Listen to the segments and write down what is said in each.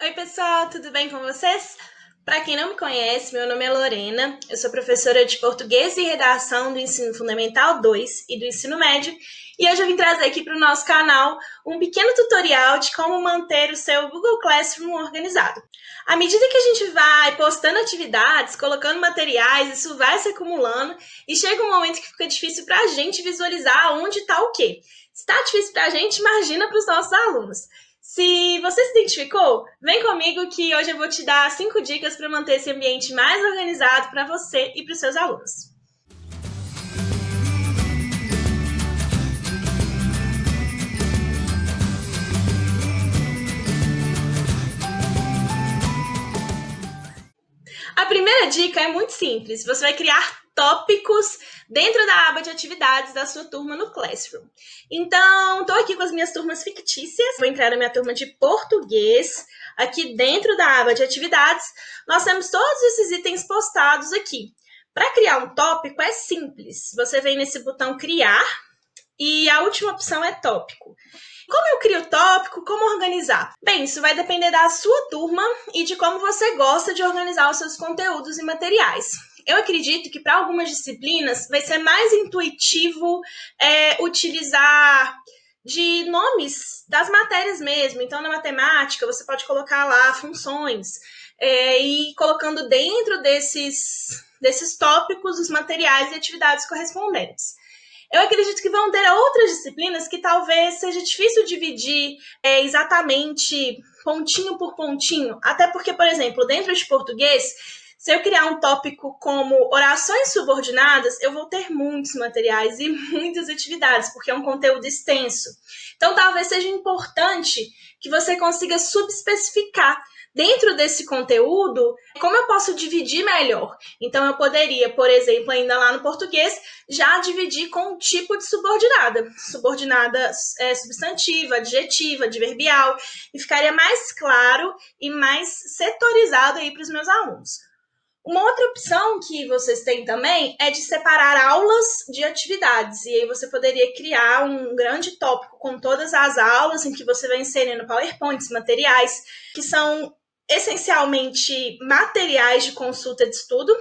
Oi, pessoal, tudo bem com vocês? Para quem não me conhece, meu nome é Lorena, eu sou professora de Português e Redação do Ensino Fundamental 2 e do Ensino Médio, e hoje eu vim trazer aqui para o nosso canal um pequeno tutorial de como manter o seu Google Classroom organizado. À medida que a gente vai postando atividades, colocando materiais, isso vai se acumulando e chega um momento que fica difícil para a gente visualizar onde está o quê. Se está difícil para a gente, imagina para os nossos alunos. Se você se identificou, vem comigo que hoje eu vou te dar 5 dicas para manter esse ambiente mais organizado para você e para os seus alunos. A primeira dica é muito simples. Você vai criar tópicos dentro da aba de atividades da sua turma no Classroom. Então, estou aqui com as minhas turmas fictícias. Vou entrar na minha turma de português. Aqui dentro da aba de atividades, nós temos todos esses itens postados aqui. Para criar um tópico é simples. Você vem nesse botão criar e a última opção é tópico. Como eu crio o tópico? Como organizar? Bem, isso vai depender da sua turma e de como você gosta de organizar os seus conteúdos e materiais. Eu acredito que para algumas disciplinas vai ser mais intuitivo utilizar de nomes das matérias mesmo. Então, na matemática, você pode colocar lá funções e colocando dentro desses tópicos os materiais e atividades correspondentes. Eu acredito que vão ter outras disciplinas que talvez seja difícil dividir exatamente pontinho por pontinho, até porque, por exemplo, dentro de português, se eu criar um tópico como orações subordinadas, eu vou ter muitos materiais e muitas atividades, porque é um conteúdo extenso. Então, talvez seja importante que você consiga subespecificar dentro desse conteúdo como eu posso dividir melhor. Então, eu poderia, por exemplo, ainda lá no português, já dividir com um tipo de subordinada. Subordinada substantiva, adjetiva, adverbial, e ficaria mais claro e mais setorizado aí para os meus alunos. Uma outra opção que vocês têm também é de separar aulas de atividades. E aí você poderia criar um grande tópico com todas as aulas em que você vai inserindo PowerPoints, materiais, que são essencialmente materiais de consulta de estudo,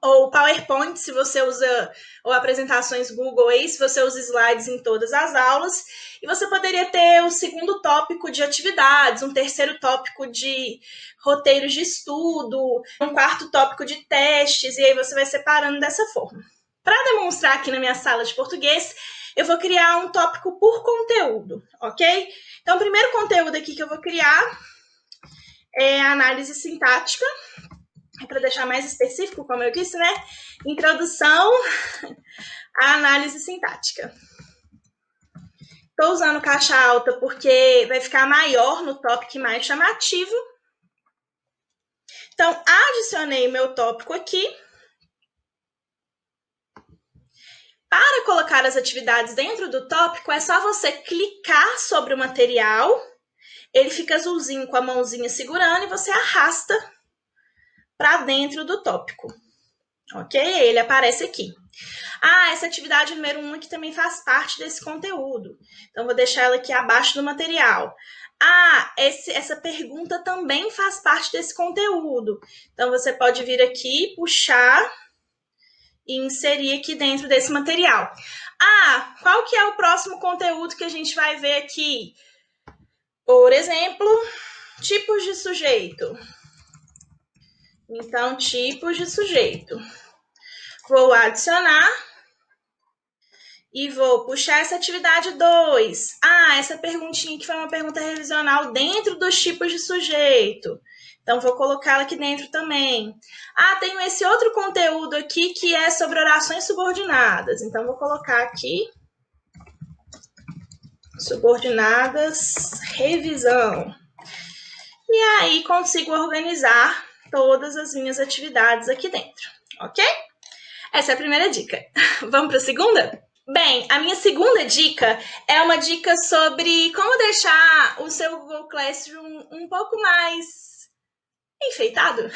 ou PowerPoint, se você usa, ou apresentações Google aí, se você usa slides em todas as aulas. E você poderia ter um segundo tópico de atividades, um terceiro tópico de roteiros de estudo, um quarto tópico de testes, e aí você vai separando dessa forma. Para demonstrar aqui na minha sala de português, eu vou criar um tópico por conteúdo, ok? Então, o primeiro conteúdo aqui que eu vou criar é a análise sintática, para deixar mais específico, como eu disse, né? Introdução à análise sintática. Estou usando caixa alta porque vai ficar maior no tópico e mais chamativo. Então, adicionei meu tópico aqui. Para colocar as atividades dentro do tópico, é só você clicar sobre o material, ele fica azulzinho com a mãozinha segurando e você arrasta para dentro do tópico, ok? Ele aparece aqui. Essa atividade número 1 aqui também faz parte desse conteúdo. Então, vou deixar ela aqui abaixo do material. Essa pergunta também faz parte desse conteúdo. Então, você pode vir aqui, puxar e inserir aqui dentro desse material. Qual que é o próximo conteúdo que a gente vai ver aqui? Por exemplo, tipos de sujeito. Então, tipos de sujeito. Vou adicionar e vou puxar essa atividade 2. Essa perguntinha aqui foi uma pergunta revisional dentro dos tipos de sujeito. Então, vou colocá-la aqui dentro também. Tenho esse outro conteúdo aqui que é sobre orações subordinadas. Então, vou colocar aqui subordinadas, revisão. E aí, consigo organizar todas as minhas atividades aqui dentro, ok? Essa é a primeira dica. Vamos para a segunda? Bem, a minha segunda dica é uma dica sobre como deixar o seu Google Classroom um pouco mais enfeitado.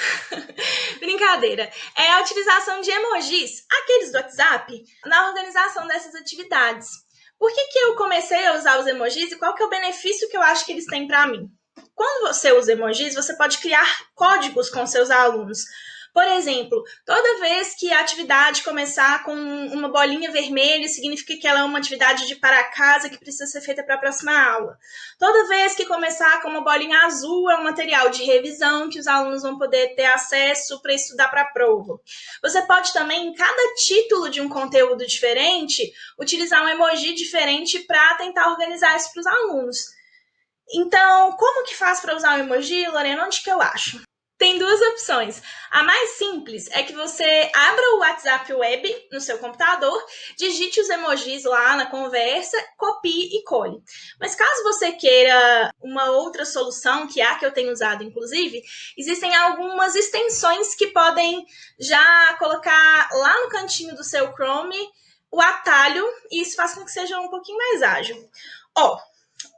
Brincadeira. É a utilização de emojis, aqueles do WhatsApp, na organização dessas atividades. Por que eu comecei a usar os emojis e qual que é o benefício que eu acho que eles têm para mim? Quando você usa emojis, você pode criar códigos com seus alunos. Por exemplo, toda vez que a atividade começar com uma bolinha vermelha, significa que ela é uma atividade de para casa que precisa ser feita para a próxima aula. Toda vez que começar com uma bolinha azul, é um material de revisão que os alunos vão poder ter acesso para estudar para a prova. Você pode também, em cada título de um conteúdo diferente, utilizar um emoji diferente para tentar organizar isso para os alunos. Então, como que faz para usar o emoji, Lorena? Onde que eu acho? Tem duas opções. A mais simples é que você abra o WhatsApp Web no seu computador, digite os emojis lá na conversa, copie e cole. Mas caso você queira uma outra solução, que é a que eu tenho usado inclusive, existem algumas extensões que podem já colocar lá no cantinho do seu Chrome o atalho, e isso faz com que seja um pouquinho mais ágil.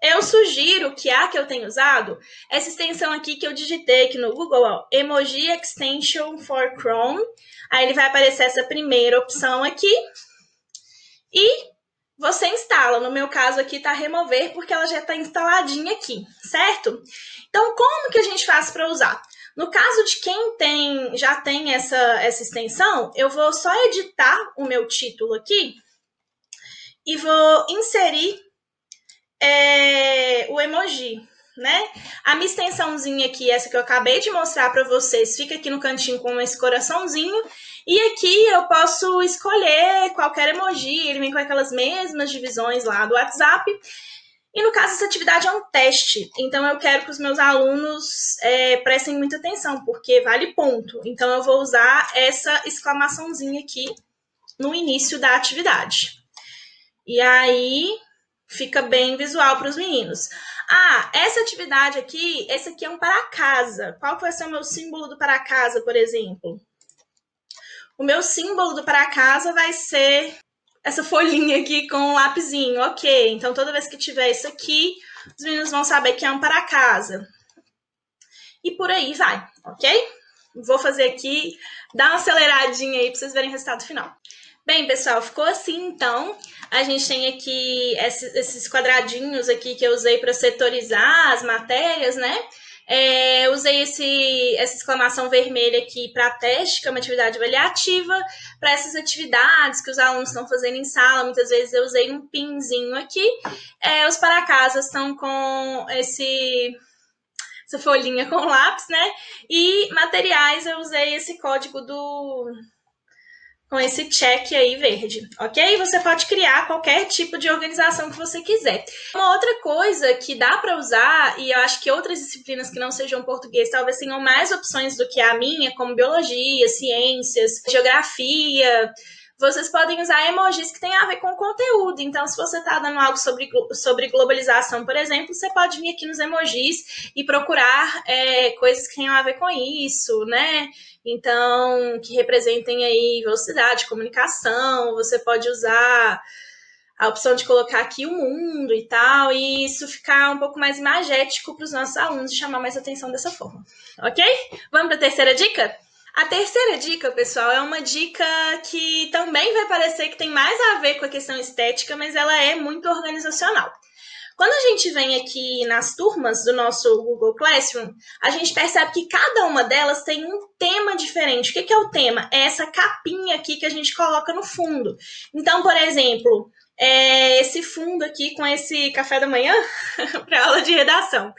Eu sugiro que a que eu tenho usado, essa extensão aqui que eu digitei aqui no Google, ó, Emoji Extension for Chrome. Aí ele vai aparecer essa primeira opção aqui. E você instala. No meu caso aqui tá remover, porque ela já está instaladinha aqui, certo? Então, como que a gente faz para usar? No caso de quem já tem essa extensão, eu vou só editar o meu título aqui e vou inserir o emoji, né? A minha extensãozinha aqui, essa que eu acabei de mostrar para vocês, fica aqui no cantinho com esse coraçãozinho. E aqui eu posso escolher qualquer emoji, ele vem com aquelas mesmas divisões lá do WhatsApp. E no caso, essa atividade é um teste, então eu quero que os meus alunos prestem muita atenção, porque vale ponto. Então eu vou usar essa exclamaçãozinha aqui no início da atividade. E aí fica bem visual para os meninos. Essa atividade aqui, esse aqui é um para casa. Qual que vai ser o meu símbolo do para casa, por exemplo? O meu símbolo do para casa vai ser essa folhinha aqui com um lapisinho, ok. Então, toda vez que tiver isso aqui, os meninos vão saber que é um para casa. E por aí vai, ok? Vou fazer aqui, dar uma aceleradinha aí para vocês verem o resultado final. Bem, pessoal, ficou assim, então. A gente tem aqui esses quadradinhos aqui que eu usei para setorizar as matérias, né? Usei essa exclamação vermelha aqui para teste, que é uma atividade avaliativa, para essas atividades que os alunos estão fazendo em sala. Muitas vezes eu usei um pinzinho aqui. Os para-casas estão com essa folhinha com lápis, né? E materiais eu usei esse código com esse check aí verde, ok? Você pode criar qualquer tipo de organização que você quiser. Uma outra coisa que dá para usar, e eu acho que outras disciplinas que não sejam português talvez tenham mais opções do que a minha, como biologia, ciências, geografia, vocês podem usar emojis que têm a ver com o conteúdo. Então, se você está dando algo sobre globalização, por exemplo, você pode vir aqui nos emojis e procurar coisas que tenham a ver com isso, né? Então, que representem aí velocidade, comunicação. Você pode usar a opção de colocar aqui o mundo e tal, e isso ficar um pouco mais imagético para os nossos alunos e chamar mais atenção dessa forma, ok? Vamos para a terceira dica? A terceira dica, pessoal, é uma dica que também vai parecer que tem mais a ver com a questão estética, mas ela é muito organizacional. Quando a gente vem aqui nas turmas do nosso Google Classroom, a gente percebe que cada uma delas tem um tema diferente. O que é o tema? É essa capinha aqui que a gente coloca no fundo. Então, por exemplo, esse fundo aqui com esse café da manhã para aula de redação.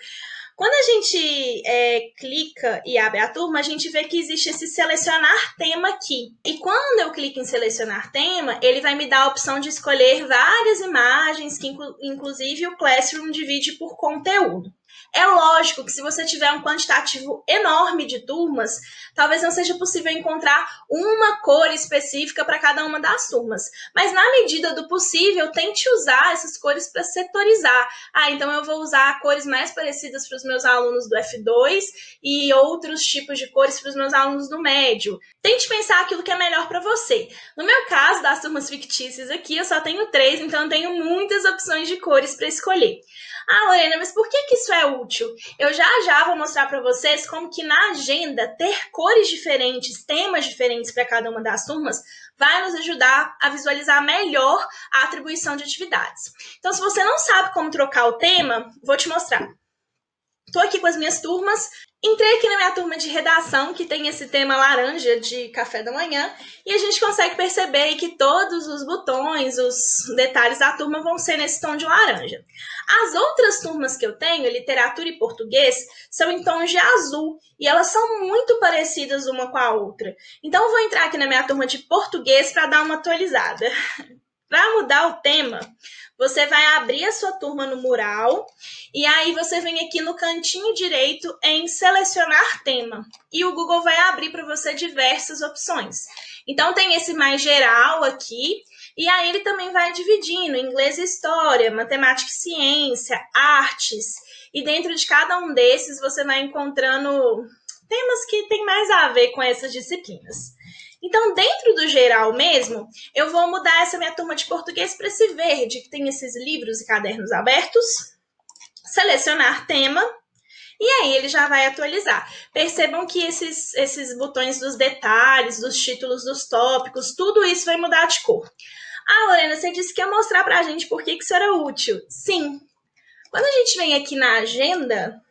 Quando a gente clica e abre a turma, a gente vê que existe esse selecionar tema aqui. E quando eu clico em selecionar tema, ele vai me dar a opção de escolher várias imagens, que inclusive o Classroom divide por conteúdo. É lógico que se você tiver um quantitativo enorme de turmas, talvez não seja possível encontrar uma cor específica para cada uma das turmas. Mas na medida do possível, tente usar essas cores para setorizar. Então eu vou usar cores mais parecidas para os meus alunos do F2 e outros tipos de cores para os meus alunos do médio. Tente pensar aquilo que é melhor para você. No meu caso, das turmas fictícias aqui, eu só tenho 3, então eu tenho muitas opções de cores para escolher. Lorena, mas por que isso é útil? Eu já vou mostrar para vocês como que na agenda ter cores diferentes, temas diferentes para cada uma das turmas vai nos ajudar a visualizar melhor a atribuição de atividades. Então, se você não sabe como trocar o tema, vou te mostrar. Tô aqui com as minhas turmas. Entrei aqui na minha turma de redação, que tem esse tema laranja de café da manhã, e a gente consegue perceber que todos os botões, os detalhes da turma vão ser nesse tom de laranja. As outras turmas que eu tenho, literatura e português, são em tons de azul, e elas são muito parecidas uma com a outra. Então eu vou entrar aqui na minha turma de português para dar uma atualizada. Para mudar o tema, você vai abrir a sua turma no mural e aí você vem aqui no cantinho direito em selecionar tema. E o Google vai abrir para você diversas opções. Então tem esse mais geral aqui, e aí ele também vai dividindo inglês e história, matemática e ciência, artes. E dentro de cada um desses você vai encontrando temas que tem mais a ver com essas disciplinas. Então, dentro do geral mesmo, eu vou mudar essa minha turma de português para esse verde, que tem esses livros e cadernos abertos, selecionar tema, e aí ele já vai atualizar. Percebam que esses botões dos detalhes, dos títulos dos tópicos, tudo isso vai mudar de cor. Ah, Lorena, você disse que ia mostrar para a gente por que isso era útil. Sim. Quando a gente vem aqui na agenda,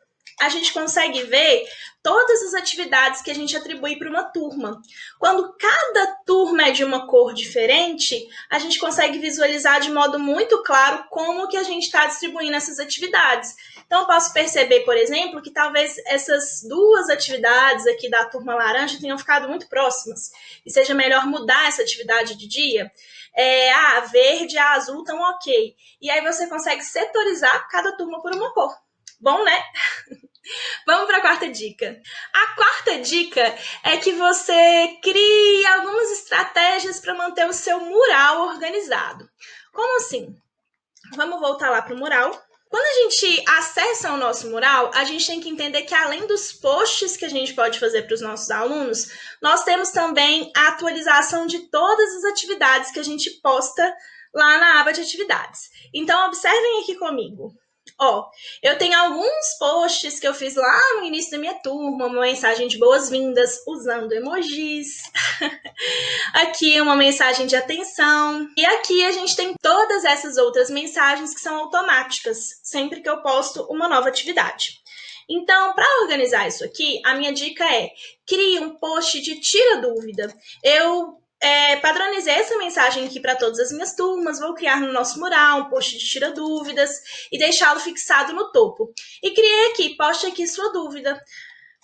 a gente consegue ver todas as atividades que a gente atribui para uma turma. Quando cada turma é de uma cor diferente, a gente consegue visualizar de modo muito claro como que a gente está distribuindo essas atividades. Então, eu posso perceber, por exemplo, que talvez essas duas atividades aqui da turma laranja tenham ficado muito próximas e seja melhor mudar essa atividade de dia. Verde e azul estão ok. E aí você consegue setorizar cada turma por uma cor. Bom, né? Vamos para a quarta dica. A quarta dica é que você crie algumas estratégias para manter o seu mural organizado. Como assim? Vamos voltar lá para o mural. Quando a gente acessa o nosso mural, a gente tem que entender que além dos posts que a gente pode fazer para os nossos alunos, nós temos também a atualização de todas as atividades que a gente posta lá na aba de atividades. Então, observem aqui comigo. Eu tenho alguns posts que eu fiz lá no início da minha turma, uma mensagem de boas-vindas usando emojis. Aqui uma mensagem de atenção. E aqui a gente tem todas essas outras mensagens que são automáticas, sempre que eu posto uma nova atividade. Então, para organizar isso aqui, a minha dica é: crie um post de tira dúvida. Eu padronizei essa mensagem aqui para todas as minhas turmas, vou criar no nosso mural um post de tira dúvidas e deixá-lo fixado no topo. E criei aqui, poste aqui sua dúvida.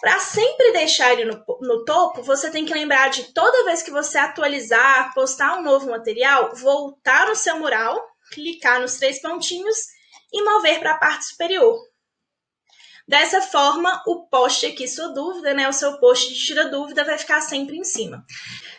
Para sempre deixar ele no topo, você tem que lembrar de toda vez que você atualizar, postar um novo material, voltar no seu mural, clicar nos 3 pontinhos e mover para a parte superior. Dessa forma, o post aqui, sua dúvida, né, o seu post de tira dúvida vai ficar sempre em cima.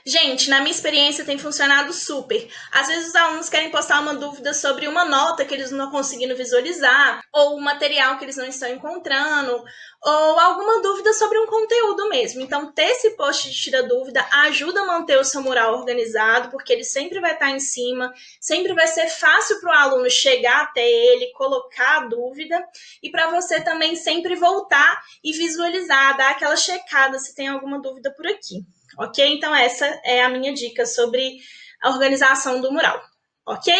Gente, na minha experiência tem funcionado super. Às vezes os alunos querem postar uma dúvida sobre uma nota que eles não estão conseguindo visualizar, ou um material que eles não estão encontrando, ou alguma dúvida sobre um conteúdo mesmo. Então, ter esse post de tira dúvida ajuda a manter o seu mural organizado, porque ele sempre vai estar em cima, sempre vai ser fácil para o aluno chegar até ele, colocar a dúvida, e para você também sempre voltar e visualizar, dar aquela checada se tem alguma dúvida por aqui. Ok? Então, essa é a minha dica sobre a organização do mural. Ok?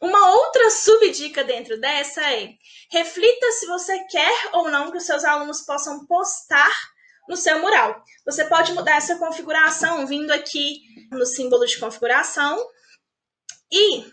Uma outra subdica dentro dessa é: reflita se você quer ou não que os seus alunos possam postar no seu mural. Você pode mudar essa configuração vindo aqui no símbolo de configuração e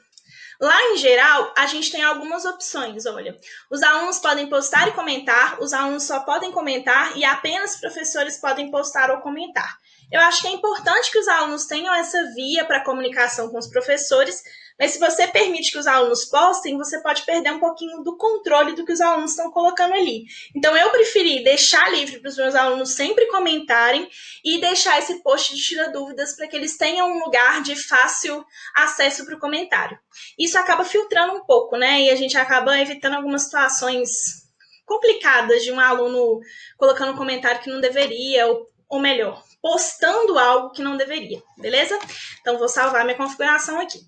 lá em geral, a gente tem algumas opções, olha. Os alunos podem postar e comentar, os alunos só podem comentar e apenas professores podem postar ou comentar. Eu acho que é importante que os alunos tenham essa via para comunicação com os professores, mas se você permite que os alunos postem, você pode perder um pouquinho do controle do que os alunos estão colocando ali. Então, eu preferi deixar livre para os meus alunos sempre comentarem e deixar esse post de tira dúvidas para que eles tenham um lugar de fácil acesso para o comentário. Isso acaba filtrando um pouco, né? E a gente acaba evitando algumas situações complicadas de um aluno colocando um comentário que não deveria, ou melhor, postando algo que não deveria, beleza? Então, vou salvar minha configuração aqui.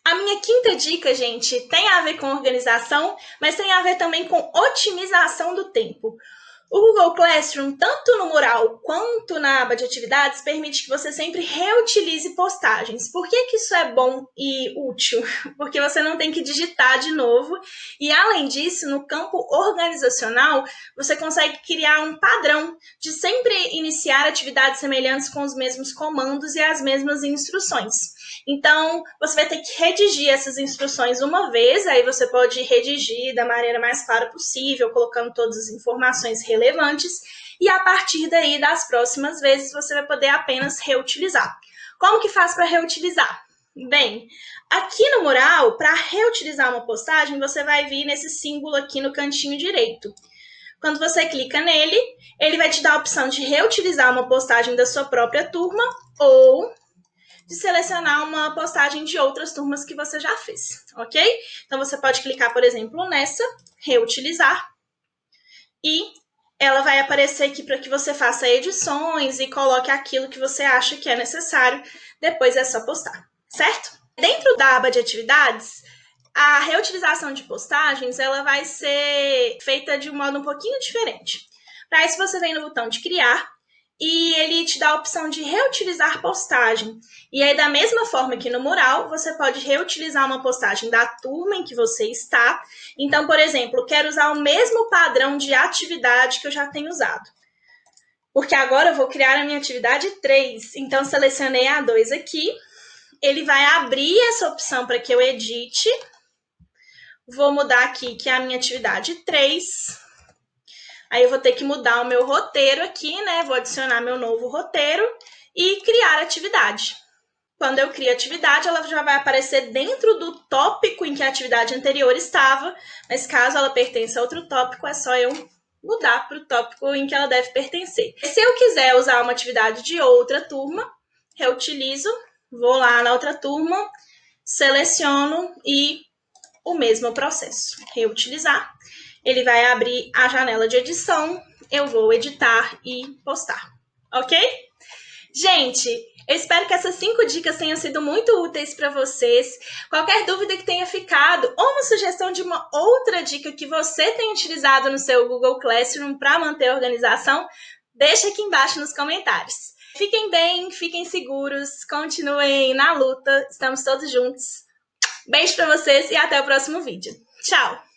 A minha quinta dica, gente, tem a ver com organização, mas tem a ver também com otimização do tempo. O Google Classroom, tanto no mural quanto na aba de atividades, permite que você sempre reutilize postagens. Por que isso é bom e útil? Porque você não tem que digitar de novo. E, além disso, no campo organizacional, você consegue criar um padrão de sempre iniciar atividades semelhantes com os mesmos comandos e as mesmas instruções. Então, você vai ter que redigir essas instruções uma vez, aí você pode redigir da maneira mais clara possível, colocando todas as informações relevantes, e a partir daí, das próximas vezes, você vai poder apenas reutilizar. Como que faz para reutilizar? Bem, aqui no mural, para reutilizar uma postagem, você vai vir nesse símbolo aqui no cantinho direito. Quando você clica nele, ele vai te dar a opção de reutilizar uma postagem da sua própria turma ou de selecionar uma postagem de outras turmas que você já fez, ok? Então, você pode clicar, por exemplo, nessa, reutilizar, e ela vai aparecer aqui para que você faça edições e coloque aquilo que você acha que é necessário, depois é só postar, certo? Dentro da aba de atividades, a reutilização de postagens ela vai ser feita de um modo um pouquinho diferente. Para isso, você vem no botão de criar, e ele te dá a opção de reutilizar postagem. E aí, da mesma forma que no mural, você pode reutilizar uma postagem da turma em que você está. Então, por exemplo, quero usar o mesmo padrão de atividade que eu já tenho usado. Porque agora eu vou criar a minha atividade 3. Então, selecionei a 2 aqui. Ele vai abrir essa opção para que eu edite. Vou mudar aqui que é a minha atividade 3. Aí eu vou ter que mudar o meu roteiro aqui, né? Vou adicionar meu novo roteiro e criar atividade. Quando eu crio a atividade, ela já vai aparecer dentro do tópico em que a atividade anterior estava, mas caso ela pertença a outro tópico, é só eu mudar para o tópico em que ela deve pertencer. Se eu quiser usar uma atividade de outra turma, reutilizo, vou lá na outra turma, seleciono e o mesmo processo, reutilizar. Ele vai abrir a janela de edição, eu vou editar e postar, ok? Gente, eu espero que essas 5 dicas tenham sido muito úteis para vocês. Qualquer dúvida que tenha ficado ou uma sugestão de uma outra dica que você tenha utilizado no seu Google Classroom para manter a organização, deixa aqui embaixo nos comentários. Fiquem bem, fiquem seguros, continuem na luta, estamos todos juntos. Beijo para vocês e até o próximo vídeo. Tchau!